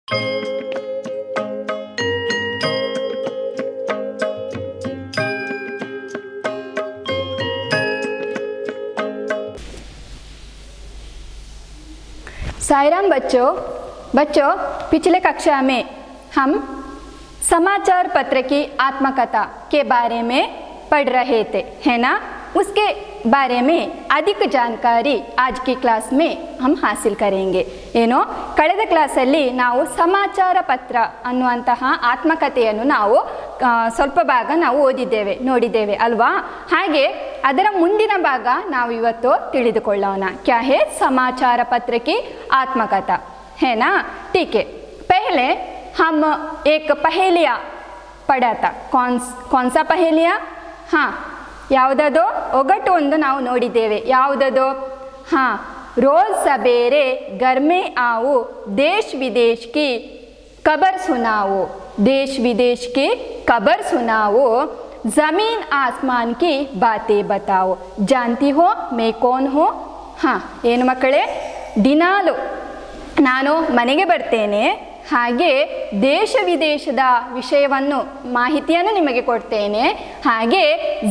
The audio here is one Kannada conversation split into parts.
साईराम बच्चों पिछले कक्षा में हम समाचार पत्र की आत्मकथा के बारे में पढ़ रहे थे, है ना। उसके बारे में अधिक जानकारी आज की क्लास में हम हासिल करेंगे। ಏನೋ ಕಳೆದ ಕ್ಲಾಸಲ್ಲಿ ನಾವು ಸಮಾಚಾರ ಪತ್ರ ಅನ್ನುವಂತಹ ಆತ್ಮಕಥೆಯನ್ನು ನಾವು ಸ್ವಲ್ಪ ಭಾಗ ನಾವು ಓದಿದ್ದೇವೆ, ನೋಡಿದ್ದೇವೆ ಅಲ್ವಾ। ಹಾಗೆ ಅದರ ಮುಂದಿನ ಭಾಗ ನಾವು ಇವತ್ತು ತಿಳಿದುಕೊಳ್ಳೋಣ। क्या है समाचार पत्र की आत्मकथा, है ना। ठीक है, पहले हम एक पहेलिया पढ़ा था। कौन सा पहेलिया? हाँ, ಯಾವುದದು ಒಗಟು ಒಂದು ನಾವು ನೋಡಿದ್ದೇವೆ। ಯಾವುದದು? हाँ, रोज सवेरे घर में आओ, देश विदेश की खबर सुनाओ, देश विदेश की खबर सुनाओ, ज़मीन आसमान की बातें बताओ, जानती हो मैं कौन हूँ? हाँ, ಏನು ಮಕ್ಕಳೇ, ದಿನಾಲು ನಾನು ಮನೆಗೆ ಬರ್ತೇನೆ, ಹಾಗೆ ದೇಶ ವಿದೇಶದ ವಿಷಯವನ್ನು ಮಾಹಿತಿಯನ್ನು ನಿಮಗೆ ಕೊಡ್ತೇನೆ, ಹಾಗೆ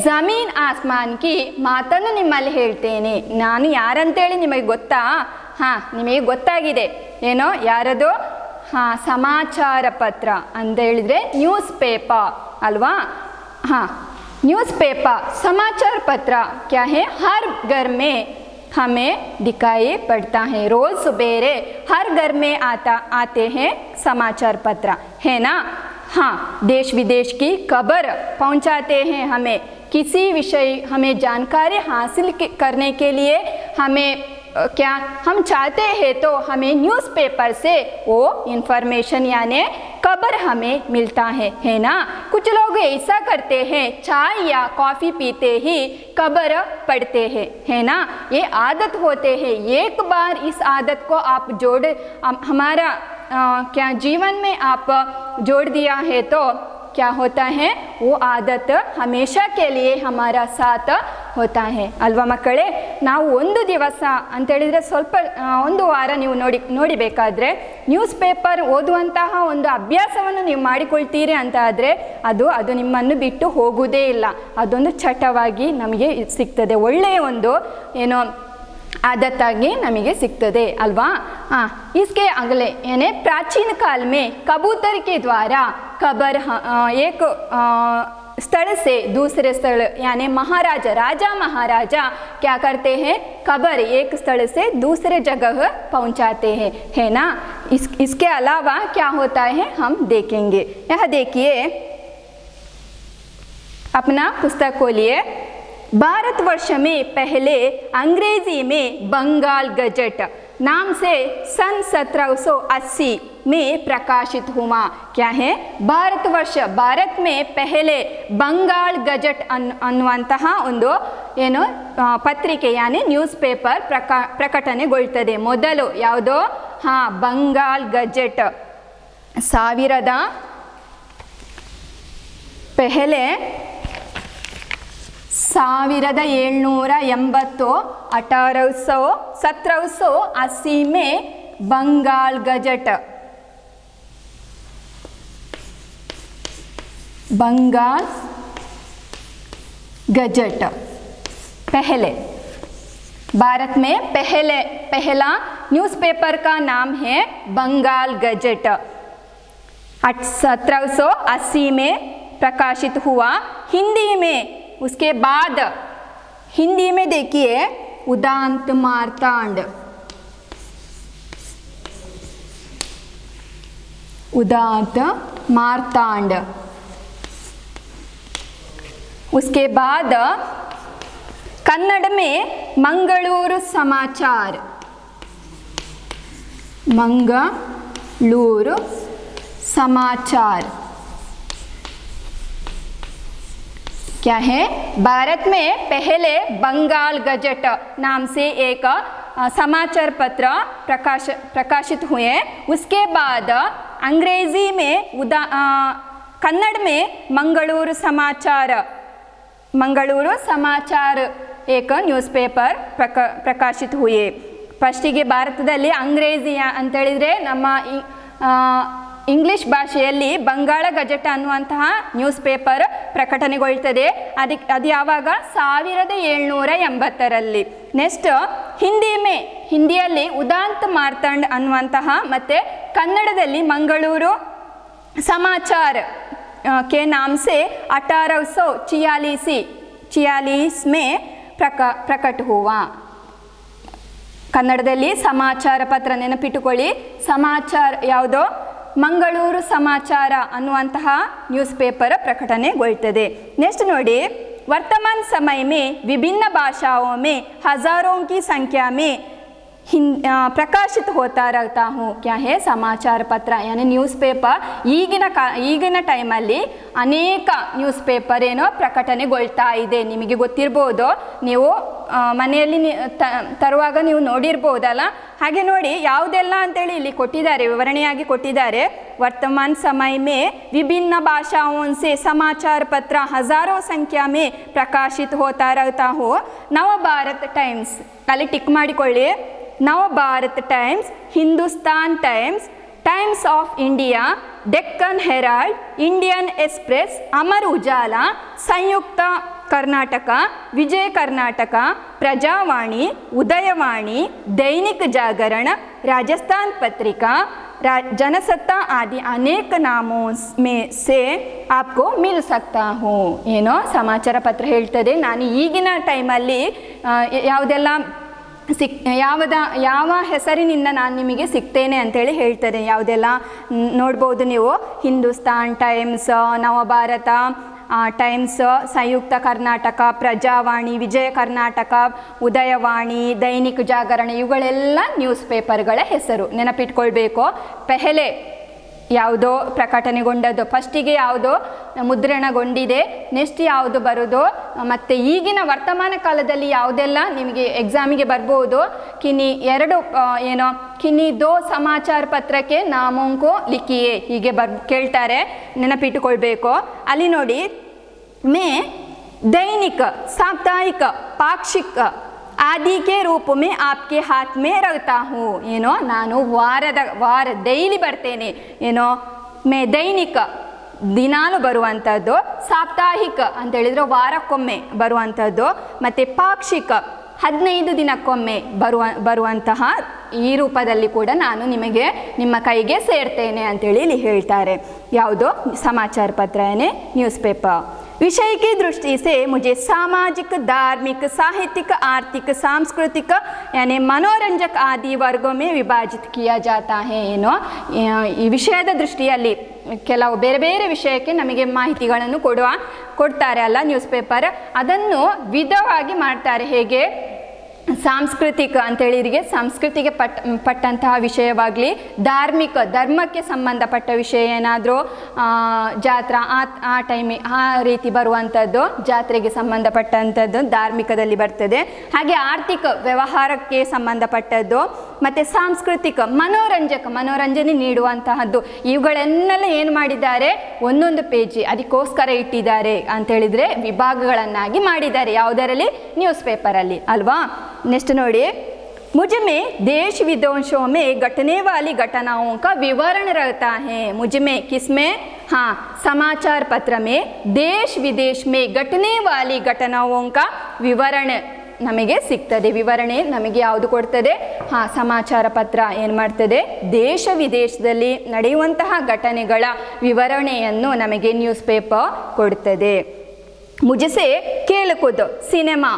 ಜಮೀನ್ ಆಸ್ಮಾನ್ ಕಿ ಮಾತನ್ನು ನಿಮ್ಮಲ್ಲಿ ಹೇಳ್ತೇನೆ। ನಾನು ಯಾರಂತೇಳಿ ನಿಮಗೆ ಗೊತ್ತಾ? ಹಾಂ, ನಿಮಗೆ ಗೊತ್ತಾಗಿದೆ ಏನೋ, ಯಾರದು? ಹಾಂ, ಸಮಾಚಾರ ಪತ್ರ ಅಂತ ಹೇಳಿದರೆ ನ್ಯೂಸ್ ಪೇಪರ್ ಅಲ್ವಾ। ಹಾಂ, ನ್ಯೂಸ್ ಪೇಪರ್ समाचार पत्र क्या है? हर घर में हमें दिखाई पड़ता है, रोज़ सवेरे हर घर में आते हैं समाचार पत्र, है ना। हाँ, देश विदेश की खबर पहुंचाते हैं हमें, किसी विषय हमें जानकारी हासिल करने के लिए हमें क्या हम चाहते हैं तो हमें न्यूज़पेपर से वो इन्फॉर्मेशन यानी खबर हमें मिलता है ना। कुछ लोग ऐसा करते हैं, चाय या कॉफ़ी पीते ही खबर पढ़ते हैं, है ना। ये आदत होते हैं। एक बार इस आदत को आप हमारा क्या जीवन में आप जोड़ दिया है तो क्या होता है, वो आदत हमेशा के लिए हमारा साथ होता है ಅಲ್ವಾ ಮಕ್ಕಳೇ। ನಾವು ಒಂದು ದಿವಸ ಅಂತ ಹೇಳಿದರೆ ಸ್ವಲ್ಪ ಒಂದು ವಾರ ನೀವು ನೋಡಿಬೇಕಾದ್ರೆ ನ್ಯೂಸ್ ಪೇಪರ್ ಓದುವಂತಹ ಒಂದು ಅಭ್ಯಾಸವನ್ನು ನೀವು ಮಾಡಿಕೊಳ್ತೀರಿ ಅಂತ ಆದರೆ ಅದು ನಿಮ್ಮನ್ನು ಬಿಟ್ಟು ಹೋಗುವುದೇ ಇಲ್ಲ, ಅದೊಂದು ಚಟವಾಗಿ ನಮಗೆ ಸಿಗ್ತದೆ, ಒಳ್ಳೆಯ ಒಂದು ಏನೋ आदतागी नಮಗೆ ಸಿಗ್ತದೆ ಅಲ್ವಾ। इसके अगले यानी प्राचीन काल में कबूतर के द्वारा खबर एक स्थल से दूसरे स्थल यानी राजा महाराजा क्या करते हैं, खबर एक स्थल से दूसरे जगह पहुंचाते हैं, है ना। इसके अलावा क्या होता है हम देखेंगे। यह देखिए, अपना पुस्तक खोलिए। भारतवर्ष में पहले अंग्रेजी में बंगाल गजट नाम से सन 1780 में प्रकाशित हुआ। क्या है? भारतवर्ष, भारत में पहले बंगाल गजट ಅನ್ನುವಂತಹ ಒಂದು ಏನು ಪತ್ರಿಕೆ ಯಾನಿ ನ್ಯೂಸ್ ಪೇಪರ್ ಪ್ರಕಟಣೆಗೊಳ್ತದೆ ಮೊದಲು। ಯಾವುದೋ? ಹಾಂ, ಬಂಗಾಲ್ ಗಜೆಟ್ 1780 में बंगाल गजट, बंगाल गजट पहले भारत में पहला न्यूज़पेपर का नाम है बंगाल गजट। 1780 में प्रकाशित हुआ। हिंदी में उसके बाद हिंदी में देखिए उदांत मार्तांड, उदांत मार्तांड। उसके बाद कन्नड़ में मंगलूरु समाचार, मंगलूरु समाचार क्या है? भारत में पहले बंगाल गजट नाम से एक समाचार पत्र प्रकाशित हुए। उसके बाद अंग्रेजी में कन्नड़ में मंगलूरु समाचार एक न्यूज़पेपर प्रकाशित हुए। ಫಸ್ಟಿಗೆ ಭಾರತದಲ್ಲಿ ಅಂಗ್ರೇಜಿ ಅಂತ ಹೇಳಿದರೆ ನಮ್ಮ ಇಂಗ್ಲಿಷ್ ಭಾಷೆಯಲ್ಲಿ ಬಂಗಾಳ ಗಜೆಟ್ ಅನ್ನುವಂತಹ ನ್ಯೂಸ್ ಪೇಪರ್ ಪ್ರಕಟಣೆಗೊಳ್ತದೆ. ಅದು ಯಾವಾಗ 1780ರಲ್ಲಿ. ನೆಕ್ಸ್ಟ್ ಹಿಂದಿಯಲ್ಲಿ ಉದಾಂತ್ ಮಾರ್ತಾಂಡ್ ಅನ್ನುವಂತಹ ಮತ್ತು ಕನ್ನಡದಲ್ಲಿ ಮಂಗಳೂರು ಸಮಾಚಾರ के नाम से 1846 में ಪ್ರಕಟ हुआ. ಕನ್ನಡದಲ್ಲಿ ಸಮಾಚಾರ ಪತ್ರ ನೆನಪಿಟ್ಟುಕೊಳ್ಳಿ. ಸಮಾಚಾರ ಯಾವುದೋ ಮಂಗಳೂರು ಸಮಾಚಾರ ಅನ್ನುವಂತಹ ನ್ಯೂಸ್ ಪೇಪರ್ ಪ್ರಕಟಣೆಗೊಳ್ತದೆ. ನೆಕ್ಸ್ಟ್ ನೋಡಿ, वर्तमान समय में विभिन्न भाषाओं में हजारों की संख्या में प्रकाशित होता रहता हूँ. क्या है? समाचार पत्र यानी ನ್ಯೂಸ್ ಪೇಪರ್. ಈಗಿನ ಟೈಮಲ್ಲಿ ಅನೇಕ ನ್ಯೂಸ್ ಪೇಪರ್ ಏನೋ ಪ್ರಕಟಣೆಗೊಳ್ತಾ ಇದೆ. ನಿಮಗೆ ಗೊತ್ತಿರ್ಬೋದು, ನೀವು ಮನೆಯಲ್ಲಿ ತರುವಾಗ ನೀವು ನೋಡಿರ್ಬೋದಲ್ಲ. ಹಾಗೆ ನೋಡಿ ಯಾವುದೆಲ್ಲ ಅಂತೇಳಿ ಇಲ್ಲಿ ಕೊಟ್ಟಿದ್ದಾರೆ, ವಿವರಣೆಯಾಗಿ ಕೊಟ್ಟಿದ್ದಾರೆ. वर्तमान समय में विभिन्न भाषाओं से समाचार पत्र हजारों संख्या में प्रकाशित होता रहता हूँ. ನವಭಾರತ್ ಟೈಮ್ಸ್ ಅಲ್ಲಿ ಟಿಕ್ ಮಾಡಿಕೊಳ್ಳಿ. Navbharat Times, Hindustan Times, Times of India, Deccan Herald, Indian Express, Amar Ujala, Samyukta Karnataka, विजय कर्नाटक, प्रजावाणी, उदयवाणी, दैनिक जागरण, राजस्थान पत्रिका, जनसत्ता आदि अनेक नामों में से आपको मिल सकता हूँ. ಏನೋ ಸಮಾಚಾರ ಪತ್ರ ಹೇಳ್ತದೆ, ನಾನು ಈಗಿನ ಟೈಮಲ್ಲಿ ಯಾವುದೆಲ್ಲ ಯಾವ ಹೆಸರಿನಿಂದ ನಾನು ನಿಮಗೆ ಸಿಗ್ತೇನೆ ಅಂತೇಳಿ ಹೇಳ್ತಾರೆ. ಯಾವುದೆಲ್ಲ ನೋಡ್ಬೋದು ನೀವು, ಹಿಂದೂಸ್ತಾನ್ ಟೈಮ್ಸ್, ನವಭಾರತ ಟೈಮ್ಸ್, ಸಂಯುಕ್ತ ಕರ್ನಾಟಕ, ಪ್ರಜಾವಾಣಿ, ವಿಜಯ ಕರ್ನಾಟಕ, ಉದಯವಾಣಿ, ದೈನಿಕ ಜಾಗರಣ, ಇವುಗಳೆಲ್ಲ ನ್ಯೂಸ್ ಪೇಪರ್ಗಳ ಹೆಸರು. ನೆನಪಿಟ್ಕೊಳ್ಬೇಕು. ಪೆಹಲೆ ಯಾವುದೋ ಪ್ರಕಟಣೆಗೊಂಡದ್ದು, ಫಸ್ಟಿಗೆ ಯಾವುದೋ ಮುದ್ರಣಗೊಂಡಿದೆ, ನೆಕ್ಸ್ಟ್ ಯಾವುದು ಬರೋದು, ಮತ್ತು ಈಗಿನ ವರ್ತಮಾನ ಕಾಲದಲ್ಲಿ ಯಾವುದೆಲ್ಲ ನಿಮಗೆ ಎಕ್ಸಾಮಿಗೆ ಬರ್ಬೋದು. ಕಿನ್ನಿ ದೋ ಸಮಾಚಾರ ಪತ್ರಕ್ಕೆ ನಾಮೋಂಕೋ ಲಿಖಿಯೇ ಹೀಗೆ ಕೇಳ್ತಾರೆ, ನೆನಪಿಟ್ಟುಕೊಳ್ಬೇಕು. ಅಲ್ಲಿ ನೋಡಿ, ಮೇ ದೈನಿಕ, ಸಾಪ್ತಾಹಿಕ, ಪಾಕ್ಷಿಕ आदि के रूप में आपके हाथ में रहता हूँ. ಏನೋ ನಾನು ವಾರ ಡೈಲಿ ಬರ್ತೇನೆ. ಏನೋ ಮೇ ದೈನಿಕ ದಿನಾಲು ಬರುವಂಥದ್ದು, ಸಾಪ್ತಾಹಿಕ ಅಂತ ಹೇಳಿದರೆ ವಾರಕ್ಕೊಮ್ಮೆ ಬರುವಂಥದ್ದು, ಮತ್ತು ಪಾಕ್ಷಿಕ 15 ದಿನಕ್ಕೊಮ್ಮೆ ಬರುವಂತಹ ಈ ರೂಪದಲ್ಲಿ ಕೂಡ ನಾನು ನಿಮ್ಮ ಕೈಗೆ ಸೇರ್ತೇನೆ ಅಂತೇಳಿ ಇಲ್ಲಿ ಹೇಳ್ತಾರೆ. ಯಾವುದು? ಸಮಾಚಾರ ಪತ್ರ ಯಾನೇ ನ್ಯೂಸ್ ಪೇಪರ್. विषय की दृष्टि से मुझे सामाजिक, धार्मिक, साहित्यिक, आर्थिक, सांस्कृतिक यानी मनोरंजक आदि वर्गों में विभाजित किया जाता है. ಏನೋ ಈ ವಿಷಯದ ದೃಷ್ಟಿಯಲ್ಲಿ ಕೆಲವು ಬೇರೆ ಬೇರೆ ವಿಷಯಕ್ಕೆ ನಮಗೆ ಮಾಹಿತಿಗಳನ್ನು ಕೊಡ್ತಾರೆ ಅಲ್ಲ ನ್ಯೂಸ್ ಪೇಪರ್, ಅದನ್ನು ವಿಧವಾಗಿ ಮಾಡ್ತಾರೆ. ಹೇಗೆ? ಸಾಂಸ್ಕೃತಿಕ ಅಂತೇಳಿರಿಗೆ ಸಂಸ್ಕೃತಿಗೆ ಪಟ್ಟಂತಹ ವಿಷಯವಾಗಲಿ, ಧಾರ್ಮಿಕ ಧರ್ಮಕ್ಕೆ ಸಂಬಂಧಪಟ್ಟ ವಿಷಯ ಏನಾದರೂ ಜಾತ್ರಾ ಆ ಟೈಮಿಗೆ ಆ ರೀತಿ ಬರುವಂಥದ್ದು, ಜಾತ್ರೆಗೆ ಸಂಬಂಧಪಟ್ಟಂಥದ್ದು ಧಾರ್ಮಿಕದಲ್ಲಿ ಬರ್ತದೆ. ಹಾಗೆ ಆರ್ಥಿಕ ವ್ಯವಹಾರಕ್ಕೆ ಸಂಬಂಧಪಟ್ಟದ್ದು, ಮತ್ತು ಸಾಂಸ್ಕೃತಿಕ ಮನೋರಂಜನೆ ನೀಡುವಂತಹದ್ದು. ಇವುಗಳನ್ನೆಲ್ಲ ಏನು ಮಾಡಿದ್ದಾರೆ? ಒಂದೊಂದು ಪೇಜಿ ಅದಕ್ಕೋಸ್ಕರ ಇಟ್ಟಿದ್ದಾರೆ ಅಂತೇಳಿದರೆ ವಿಭಾಗಗಳನ್ನಾಗಿ ಮಾಡಿದ್ದಾರೆ. ಯಾವುದರಲ್ಲಿ? ನ್ಯೂಸ್ ಪೇಪರಲ್ಲಿ ಅಲ್ವಾ. नेक्स्ट नोड़िए, मुझ में देश विदेशों में घटने वाली घटनाओं का विवरण रहता है. मुझ में किसमें? हाँ, समाचार पत्र में देश विदेश में घटने वाली घटनाओं का विवरण ನಮಗೆ ಸಿಗ್ತದೆ. ವಿವರಣೆ ನಮಗೆ ಯಾವುದು ಕೊಡ್ತದೆ? ಹಾಂ, ಸಮಾಚಾರ ಪತ್ರ ಏನು ಮಾಡ್ತದೆ? ದೇಶ ವಿದೇಶದಲ್ಲಿ ನಡೆಯುವಂತಹ ಘಟನೆಗಳ ವಿವರಣೆಯನ್ನು ನಮಗೆ ನ್ಯೂಸ್ ಪೇಪರ್ ಕೊಡ್ತದೆ. मुझसे खेलकूद, सिनेमा,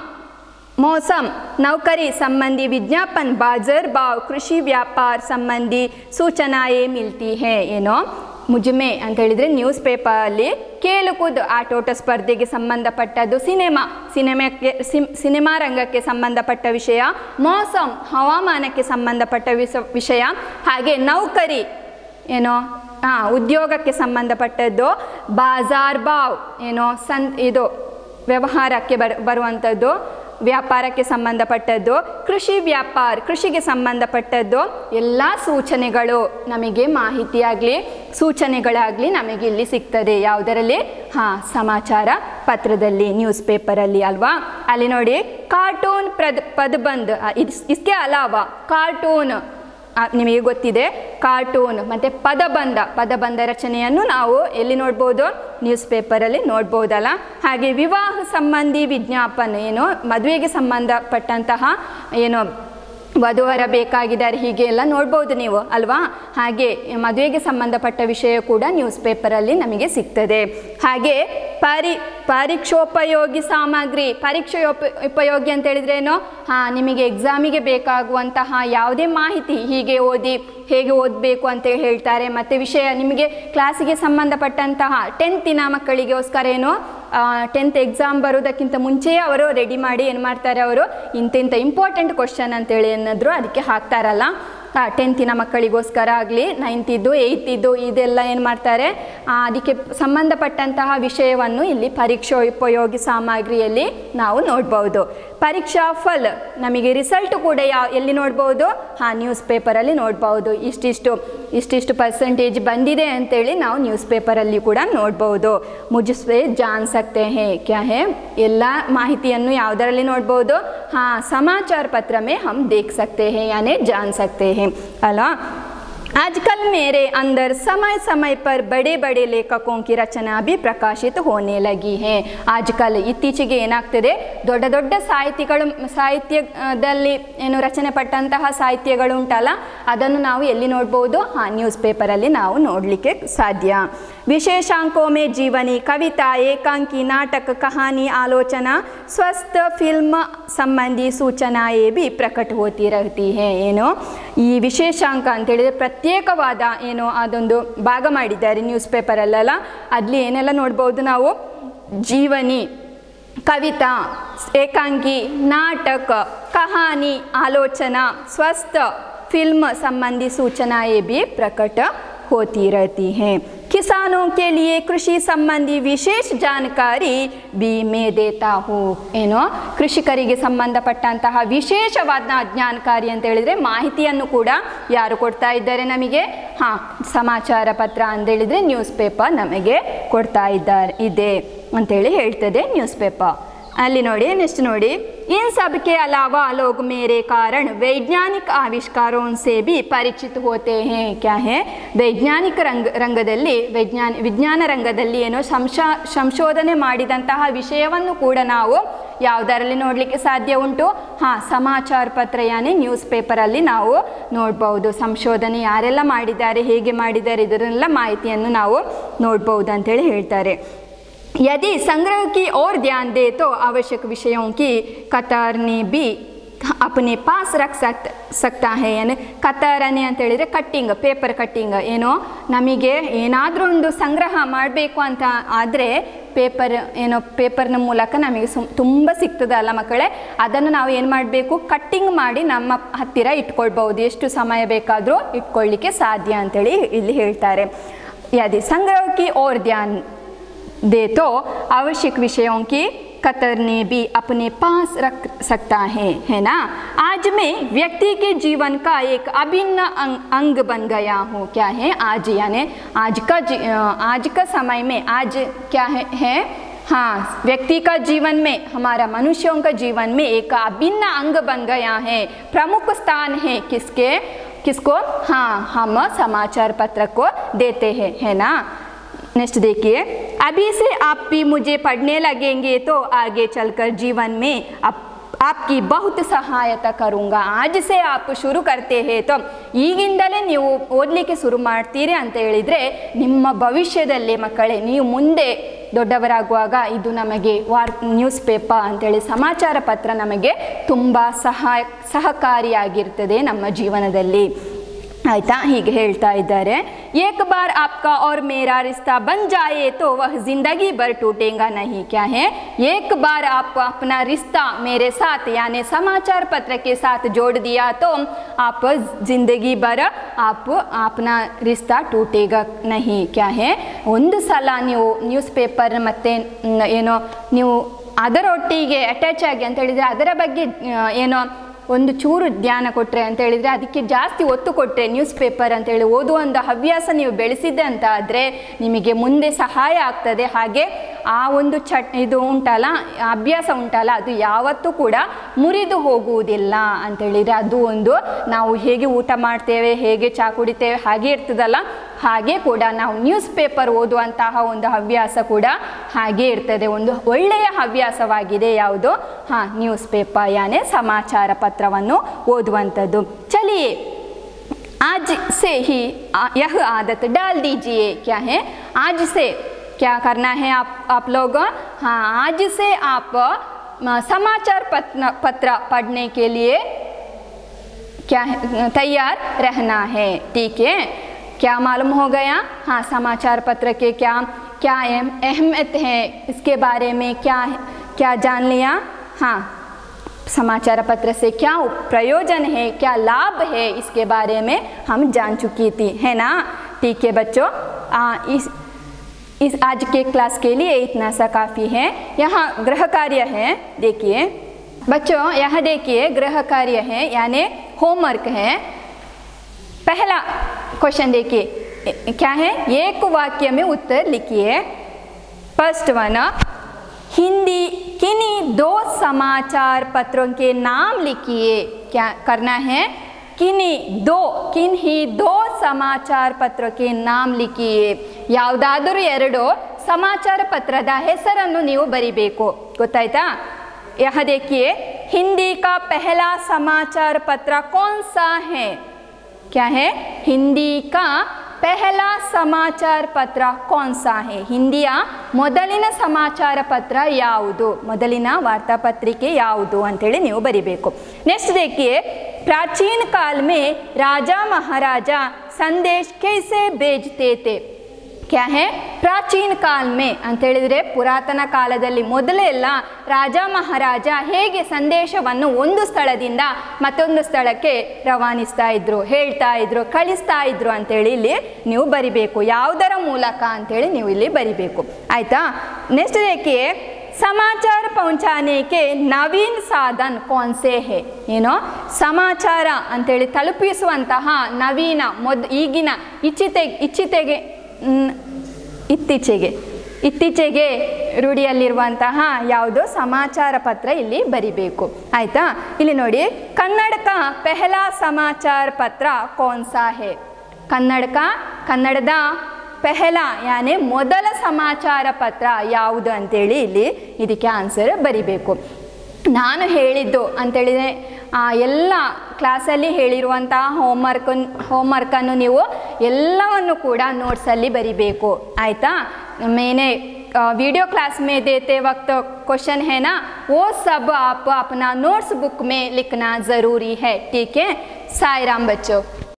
मौसम, नौकरी संबंधी विज्ञापन, बाजार भाव, कृषि व्यापार संबंधी सूचनाएं मिलती है. ಏನೋ ಮುಜ್ಮೆ ಅಂತ ಹೇಳಿದರೆ ನ್ಯೂಸ್ ಪೇಪರಲ್ಲಿ ಕೇಳುಕೂದು ಆಟೋಟ ಸ್ಪರ್ಧೆಗೆ ಸಂಬಂಧಪಟ್ಟದ್ದು, ಸಿನಿಮಾ ರಂಗಕ್ಕೆ ಸಂಬಂಧಪಟ್ಟ ವಿಷಯ, ಮೌಸಮ್ ಹವಾಮಾನಕ್ಕೆ ಸಂಬಂಧಪಟ್ಟ ವಿಷಯ, ಹಾಗೆ ನೌಕರಿ ಏನೋ ಉದ್ಯೋಗಕ್ಕೆ ಸಂಬಂಧಪಟ್ಟದ್ದು, ಬಾಜಾರ್ ಭಾವ್ ಏನೋ ಇದು ವ್ಯವಹಾರಕ್ಕೆ ಬರುವಂಥದ್ದು, ವ್ಯಾಪಾರಕ್ಕೆ ಸಂಬಂಧಪಟ್ಟದ್ದು, ಕೃಷಿ ವ್ಯಾಪಾರ ಕೃಷಿಗೆ ಸಂಬಂಧಪಟ್ಟದ್ದು, ಎಲ್ಲ ಸೂಚನೆಗಳು ನಮಗೆ ಮಾಹಿತಿಯಾಗಲಿ ಸೂಚನೆಗಳಾಗಲಿ ನಮಗೆ ಇಲ್ಲಿ ಸಿಗ್ತದೆ. ಯಾವುದರಲ್ಲಿ? ಹಾಂ, ಸಮಾಚಾರ ಪತ್ರದಲ್ಲಿ, ನ್ಯೂಸ್ ಪೇಪರಲ್ಲಿ ಅಲ್ವಾ. ಅಲ್ಲಿ ನೋಡಿ, ಕಾರ್ಟೂನ್ ಪದಬಂದ್, ಇಸ್ಕೆ ಅಲಾವಾ ಕಾರ್ಟೂನ್ ನಿಮಗೆ ಗೊತ್ತಿದೆ ಕಾರ್ಟೂನ್ ಮತ್ತು ಪದಬಂಧ ರಚನೆಯನ್ನು ನಾವು ಎಲ್ಲಿ ನೋಡ್ಬೋದು, ನ್ಯೂಸ್ ಪೇಪರಲ್ಲಿ ನೋಡ್ಬೋದಲ್ಲ. ಹಾಗೆ ವಿವಾಹ ಸಂಬಂಧಿ ವಿಜ್ಞಾಪನೆ, ಏನು ಮದುವೆಗೆ ಸಂಬಂಧಪಟ್ಟಂತಹ ಏನು ವಧುವರ ಬೇಕಾಗಿದ್ದಾರೆ ಹೀಗೆ ಎಲ್ಲ ನೋಡ್ಬೋದು ನೀವು ಅಲ್ವಾ. ಹಾಗೆ ಮದುವೆಗೆ ಸಂಬಂಧಪಟ್ಟ ವಿಷಯ ಕೂಡ ನ್ಯೂಸ್ ಪೇಪರಲ್ಲಿ ನಮಗೆ ಸಿಗ್ತದೆ. ಹಾಗೆ ಪರೀಕ್ಷೋಪಯೋಗಿ ಸಾಮಗ್ರಿ, ಉಪಯೋಗಿ ಅಂತ ಹೇಳಿದ್ರೇನು, ನಿಮಗೆ ಎಕ್ಸಾಮಿಗೆ ಬೇಕಾಗುವಂತಹ ಯಾವುದೇ ಮಾಹಿತಿ ಹೀಗೆ ಓದಿ ಹೇಗೆ ಓದಬೇಕು ಅಂತ ಹೇಳ್ತಾರೆ. ಮತ್ತು ವಿಷಯ ನಿಮಗೆ ಕ್ಲಾಸಿಗೆ ಸಂಬಂಧಪಟ್ಟಂತಹ 10th ಮಕ್ಕಳಿಗೋಸ್ಕರ ಏನು 10th ಎಕ್ಸಾಮ್ ಬರೋದಕ್ಕಿಂತ ಮುಂಚೆಯೇ ಅವರು ರೆಡಿ ಮಾಡಿ ಏನು ಮಾಡ್ತಾರೆ, ಅವರು ಇಂಥ ಇಂಪಾರ್ಟೆಂಟ್ ಕ್ವಶನ್ ಅಂತೇಳಿ ಏನಾದರೂ ಅದಕ್ಕೆ ಹಾಕ್ತಾರಲ್ಲ. 10th ಮಕ್ಕಳಿಗೋಸ್ಕರ ಆಗಲಿ 9th 8th ಇದೆಲ್ಲ ಏನು ಮಾಡ್ತಾರೆ, ಅದಕ್ಕೆ ಸಂಬಂಧಪಟ್ಟಂತಹ ವಿಷಯವನ್ನು ಇಲ್ಲಿ ಪರೀಕ್ಷೋಪಯೋಗಿ ಸಾಮಗ್ರಿಯಲ್ಲಿ ನಾವು ನೋಡ್ಬೋದು. ಪರೀಕ್ಷಾ ಫಲ ನಮಗೆ ರಿಸಲ್ಟ್ ಕೂಡ ಎಲ್ಲಿ ನೋಡ್ಬೋದು, ನ್ಯೂಸ್ ಪೇಪರಲ್ಲಿ ನೋಡ್ಬೋದು. ಇಷ್ಟಿಷ್ಟು ಪರ್ಸೆಂಟೇಜ್ ಬಂದಿದೆ ಅಂತೇಳಿ ನಾವು ನ್ಯೂಸ್ ಪೇಪರಲ್ಲಿ ಕೂಡ ನೋಡ್ಬೋದು. ಮುझसे जान सकते हैं क्या है, ಎಲ್ಲ ಮಾಹಿತಿಯನ್ನು ಯಾವುದರಲ್ಲಿ ನೋಡ್ಬೋದು, समाचार पत्र में हम देख सकते हैं यानी जान सकते हैं अला. आजकल मेरे अंदर समय समय पर बड़े बड़े लेखकों की रचना भी प्रकाशित होने लगी है. आजकल ಇತ್ತೀಚೆಗೆ ಏನಾಗ್ತದೆ, ದೊಡ್ಡ ದೊಡ್ಡ ಸಾಹಿತ್ಯದಲ್ಲಿ ಏನು ರಚನೆ ಪಟ್ಟಂತಹ ಸಾಹಿತ್ಯಗಳು ಉಂಟಲ್ಲ, ಅದನ್ನು ನಾವು ಎಲ್ಲಿ ನೋಡ್ಬೋದು, ನ್ಯೂಸ್ ಪೇಪರಲ್ಲಿ ನಾವು ನೋಡಲಿಕ್ಕೆ ಸಾಧ್ಯ. विशेषांकों में जीवनी, कविता, एकांकी, नाटक, कहानी, आलोचना, स्वस्थ फिल्म संबंधी सूचनाएं भी प्रकट होती रहती हैं. ಏನು ಈ ವಿಶೇಷಾಂಕ ಅಂತ ಹೇಳಿದ್ರೆ ಪ್ರತ್ಯೇಕವಾದ ಏನು ಅದೊಂದು ಭಾಗ ಮಾಡಿದ್ದಾರೆ ನ್ಯೂಸ್ ಪೇಪರಲ್ಲೆಲ್ಲ. ಅಲ್ಲಿ ಏನೆಲ್ಲ ನೋಡ್ಬೋದು ನಾವು, जीवनी, कविता, एकांकी, नाटक, कहानी, आलोचना, स्वस्थ फिल्म संबंधी सूचनाएं भी प्रकट होती रहती हैं. किसानों के लिए कृषि संबंधी विशेष जानकारी भी मैं देता हूँ. ಏನು ಕೃಷಿಕರಿಗೆ ಸಂಬಂಧಪಟ್ಟಂತಹ ವಿಶೇಷವಾದ ಜಾಣಕಾರಿ ಅಂತ ಹೇಳಿದರೆ ಮಾಹಿತಿಯನ್ನು ಕೂಡ ಯಾರು ಕೊಡ್ತಾ ಇದ್ದಾರೆ ನಮಗೆ, ಸಮಾಚಾರ ಪತ್ರ ಅಂತ ಹೇಳಿದರೆ ನ್ಯೂಸ್ ಪೇಪರ್ ನಮಗೆ ಕೊಡ್ತಾ ಇದೆ ಅಂತೇಳಿ ಹೇಳ್ತದೆ ನ್ಯೂಸ್ ಪೇಪರ್. ಅಲ್ಲಿ ನೋಡಿ, ನೆಕ್ಸ್ಟ್ ನೋಡಿ, इन सब के अलावा लोग मेरे कारण वैज्ञानिक आविष्कारों से भी परिचित होते हैं. क्या है, वैज्ञानिक ರಂಗದಲ್ಲಿ ವಿಜ್ಞಾನ ರಂಗದಲ್ಲಿ ಏನೋ ಸಂಶೋಧನೆ ಮಾಡಿದಂತಹ ವಿಷಯವನ್ನು ಕೂಡ ನಾವು ಯಾವುದರಲ್ಲಿ ನೋಡಲಿಕ್ಕೆ ಸಾಧ್ಯ ಉಂಟು, ಸಮಾಚಾರ ಪತ್ರ ಯಾನಿ ನ್ಯೂಸ್ ಪೇಪರಲ್ಲಿ ನಾವು ನೋಡ್ಬೋದು. ಸಂಶೋಧನೆ ಯಾರೆಲ್ಲ ಮಾಡಿದ್ದಾರೆ, ಹೇಗೆ ಮಾಡಿದ್ದಾರೆ, ಇದನ್ನೆಲ್ಲ ಮಾಹಿತಿಯನ್ನು ನಾವು ನೋಡ್ಬೋದು ಅಂತೇಳಿ ಹೇಳ್ತಾರೆ. यदि संग्रह की ओर ध्यान दे तो आवश्यक विषयों की कतरनी भी अपने पास रख सकता है. यानी ಕತರನೆ ಅಂತ ಹೇಳಿದರೆ ಕಟ್ಟಿಂಗ್, ಪೇಪರ್ ಕಟ್ಟಿಂಗ್. ಏನೋ ನಮಗೆ ಏನಾದರೂ ಒಂದು ಸಂಗ್ರಹ ಮಾಡಬೇಕು ಅಂತ ಆದರೆ ಪೇಪರ್ನ ಮೂಲಕ ನಮಗೆ ತುಂಬ ಸಿಗ್ತದಲ್ಲ ಮಕ್ಕಳೇ, ಅದನ್ನು ನಾವು ಏನು ಮಾಡಬೇಕು, ಕಟ್ಟಿಂಗ್ ಮಾಡಿ ನಮ್ಮ ಹತ್ತಿರ ಇಟ್ಕೊಳ್ಬೋದು, ಎಷ್ಟು ಸಮಯ ಬೇಕಾದರೂ ಇಟ್ಕೊಳ್ಳಿಕ್ಕೆ ಸಾಧ್ಯ ಅಂತೇಳಿ ಇಲ್ಲಿ ಹೇಳ್ತಾರೆ. यदि संग्रह की ओर ध्यान दे तो आवश्यक विषयों की कतरने भी अपने पास रख सकता है ना. आज मैं व्यक्ति के जीवन का एक अभिन्न अंग बन गया हूँ. क्या है, आज यानी आज का समय में आज क्या है, व्यक्ति का जीवन में, हमारा मनुष्यों का जीवन में एक अभिन्न अंग बन गया है, प्रमुख स्थान है किसको, हम समाचार पत्र को देते हैं, है ना. नेक्स्ट देखिए, अभी से आप भी मुझे पढ़ने लगेंगे तो आगे चलकर जीवन में आपकी बहुत ಸಹಾಯತ ಕरूँगा. आज से आप शुरू करते हैं तो ಈಗಿಂದಲೇ ನೀವು ಓದಲಿಕ್ಕೆ ಶುರು ಮಾಡ್ತೀರಿ ಅಂತ ಹೇಳಿದರೆ ನಿಮ್ಮ ಭವಿಷ್ಯದಲ್ಲಿ ಮಕ್ಕಳೇ ನೀವು ಮುಂದೆ ದೊಡ್ಡವರಾಗುವಾಗ ಇದು ನಮಗೆ ನ್ಯೂಸ್ ಪೇಪರ್ ಅಂತೇಳಿ ಸಮಾಚಾರ ಪತ್ರ ನಮಗೆ ತುಂಬ ಸಹಕಾರಿಯಾಗಿರ್ತದೆ ನಮ್ಮ ಜೀವನದಲ್ಲಿ. ಆಯಿತಾ, ಹೀಗೆ ಹೇಳ್ತಾ ಇದ್ದಾರೆ. एक बार आपका और मेरा रिश्ता बन जाए तो वह जिंदगी भर टूटेगा नहीं. क्या है, एक बार आप अपना रिश्ता मेरे साथ यानी समाचार पत्र के साथ जोड़ दिया तो आप जिंदगी भर आप अपना रिश्ता टूटेगा नहीं. क्या है, ಒಂದು ಸಲ ನೀವು ನ್ಯೂಸ್ ಪೇಪರ್ ಮತ್ತು ಏನೋ ನೀವು ಅದರೊಟ್ಟಿಗೆ ಅಟ್ಯಾಚ್ ಆಗಿ ಅಂತ ಹೇಳಿದರೆ ಅದರ ಬಗ್ಗೆ ಏನೋ ಒಂದು ಚೂರು ಧ್ಯಾನ ಕೊಟ್ಟರೆ ಅಂತ ಹೇಳಿದರೆ, ಅದಕ್ಕೆ ಜಾಸ್ತಿ ಒತ್ತು ಕೊಟ್ಟರೆ, ನ್ಯೂಸ್ ಪೇಪರ್ ಅಂತೇಳಿ ಓದುವ ಒಂದು ಹವ್ಯಾಸ ನೀವು ಬೆಳೆಸಿದ್ದೆ ಅಂತ ಆದರೆ ನಿಮಗೆ ಮುಂದೆ ಸಹಾಯ ಆಗ್ತದೆ. ಹಾಗೆ ಆ ಒಂದು ಇದು ಉಂಟಲ್ಲ, ಅಭ್ಯಾಸ ಉಂಟಲ್ಲ, ಅದು ಯಾವತ್ತೂ ಕೂಡ ಮುರಿದು ಹೋಗುವುದಿಲ್ಲ ಅಂತೇಳಿದರೆ, ಅದು ಒಂದು ನಾವು ಹೇಗೆ ಊಟ ಮಾಡ್ತೇವೆ, ಹೇಗೆ ಚಹಾ ಕುಡಿತೇವೆ ಹಾಗೆ ಇರ್ತದಲ್ಲ, ಹಾಗೆ ಕೂಡ ನಾವು ನ್ಯೂಸ್ ಪೇಪರ್ ಓದುವಂತಹ ಒಂದು ಹವ್ಯಾಸ ಕೂಡ ಹಾಗೆ ಇರ್ತದೆ. ಒಂದು ಒಳ್ಳೆಯ ಹವ್ಯಾಸವಾಗಿದೆ ಯಾವುದು? ನ್ಯೂಸ್ ಪೇಪರ್ ಯಾನೆ ಸಮಾಚಾರ ಪತ್ರವನ್ನು ಓದುವಂಥದ್ದು. ಚಲಿಯೇ आज से ही यह आदत डाल दीजिए. क्या है? आज से क्या करना है आप लोग? हाँ, आज से आप समाचार पत्र पढ़ने के लिए क्या है, तैयार रहना है. ठीक है, क्या मालूम हो गया? हाँ, समाचार पत्र के क्या क्या अहमियत है, इसके बारे में क्या जान लिया? हाँ, समाचार पत्र से क्या प्रयोजन है, क्या लाभ है, इसके बारे में हम जान चुकी थी, है ना. ठीक है बच्चों, इस आज के क्लास के लिए इतना सा काफ़ी है. यहाँ गृह कार्य है, देखिए बच्चों, यहाँ देखिए गृह कार्य है यानी होमवर्क है. पहला क्वेश्चन देखिए, क्या है? एक वाक्य में उत्तर लिखिए. फर्स्ट वन, हिंदी किन्हीं 2 समाचार पत्रों के नाम लिखिए. क्या करना है? किन्हीं 2 समाचार पत्रों के नाम लिखिए. ಯಾವುದಾದರೂ 2 ಸಮಾಚಾರ ಪತ್ರದ ಹೆಸರನ್ನು ನೀವು ಬರಿಬೇಕು. ಗೊತ್ತಾಯ್ತಾ? यहाँ देखिए, हिंदी का पहला समाचार पत्र कौन सा है? क्या है? हिंदी का पहला समाचार पत्र कौन सा है? ಹಿಂದಿಯ ಮೊದಲಿನ ಸಮಾಚಾರ ಪತ್ರ ಯಾವುದು, ಮೊದಲಿನ ವಾರ್ತಾಪತ್ರಿಕೆ ಯಾವುದು ಅಂತೇಳಿ ನೀವು ಬರಿಬೇಕು. ನೆಕ್ಸ್ಟ್ देखिए, प्राचीन काल में राजा महाराजा संदेश कैसे भेजते थे. क्या है? ಪ್ರಾಚೀನ ಕಾಲ ಮೇ ಅಂತ ಹೇಳಿದರೆ ಪುರಾತನ ಕಾಲದಲ್ಲಿ ಮೊದಲೆಲ್ಲ ರಾಜ ಮಹಾರಾಜ ಹೇಗೆ ಸಂದೇಶವನ್ನು ಒಂದು ಸ್ಥಳದಿಂದ ಮತ್ತೊಂದು ಸ್ಥಳಕ್ಕೆ ರವಾನಿಸ್ತಾ ಇದ್ರು, ಹೇಳ್ತಾ ಇದ್ರು, ಕಳಿಸ್ತಾ ಇದ್ರು ಅಂತೇಳಿ ಇಲ್ಲಿ ನೀವು ಬರಿಬೇಕು. ಯಾವುದರ ಮೂಲಕ ಅಂತೇಳಿ ನೀವು ಇಲ್ಲಿ ಬರಿಬೇಕು. ಆಯಿತಾ? ನೆಕ್ಸ್ಟ್ देखिए, समाचार पहुंचाने के नवीन साधन कौन से है. ಏನೋ ಸಮಾಚಾರ ಅಂತೇಳಿ ತಲುಪಿಸುವಂತಹ ನವೀನ ಈಗಿನ ಇತ್ತೀಚೆಗೆ ರೂಢಿಯಲ್ಲಿರುವಂತಹ ಯಾವುದೋ ಸಮಾಚಾರ ಪತ್ರ ಇಲ್ಲಿ ಬರಿಬೇಕು. ಆಯಿತಾ? ಇಲ್ಲಿ ನೋಡಿ, ಕನ್ನಡ ಕಾ ಪೆಹಲಾ ಸಮಾಚಾರ ಪತ್ರ ಕೌನ್ ಸಾ ಹೇ. ಕನ್ನಡದ ಪೆಹಲ ಯಾನೆ ಮೊದಲ ಸಮಾಚಾರ ಪತ್ರ ಯಾವುದು ಅಂತೇಳಿ ಇಲ್ಲಿ ಇದಕ್ಕೆ ಆನ್ಸರ್ ಬರಿಬೇಕು. ನಾನು ಹೇಳಿದ್ದು ಅಂತೇಳಿದರೆ ಎಲ್ಲ ಕ್ಲಾಸಲ್ಲಿ ಹೇಳಿರುವಂತಹ ಹೋಮ್ವರ್ಕನ್ನು ನೀವು ಎಲ್ಲವನ್ನು ಕೂಡ ನೋಟ್ಸಲ್ಲಿ ಬರಿಬೇಕು. ಆಯಿತಾ? मैंने वीडियो क्लास में देते वक्त क्वेश्चन है ना, वो सब आप अपना नोट्स बुक में लिखना ज़रूरी है. ठीक है? साईं राम बच्चों.